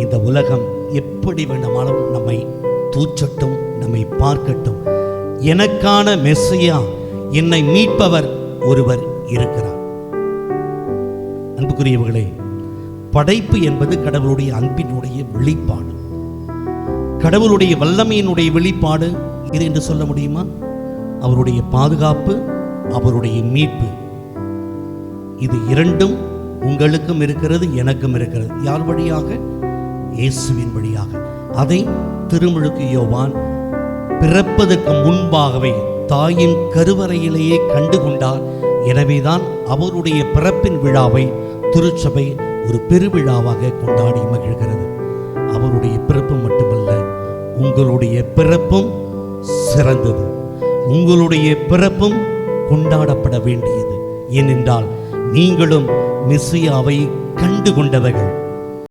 இந்த உலகம் எப்படி வேண்டுமானாலும் நம்மை தூச்சட்டும், நம்மை பார்க்கட்டும், எனக்கான மெஸ்ஸியா, என்னை மீட்பவர் ஒருவர் இருக்கிறார். அன்புக்குரியவர்களே, படைப்பு என்பது கடவுளுடைய அன்பினுடைய வெளிப்பாடு, கடவுளுடைய வல்லமையினுடைய வெளிப்பாடு. இது என்று சொல்ல முடியுமா? அவருடைய பாதுகாப்பு, அவருடைய மீட்பு, இது இரண்டும் உங்களுக்கும் இருக்கிறது, எனக்கும் இருக்கிறது. யார் வழியாக? இயேசுவின் வழியாக. அதை திருமுழுக்கு யோவான் பிறப்பதற்கு முன்பாகவே தாயின் கருவறையிலேயே கண்டுகொண்டார். எனவேதான் அவருடைய பிறப்பின் விழாவை திருச்சபை ஒரு பெருவிழாவாக கொண்டாடி மகிழ்கிறது. அவருடைய பிறப்பு மட்டுமல்ல, உங்களுடைய பிறப்பும் சிறந்தது, உங்களுடைய பிறப்பும் கொண்டாடப்பட வேண்டியது. ஏனென்றால் நீங்களும் மெஸ்ஸியாவை கண்டு கொண்டவர்கள்.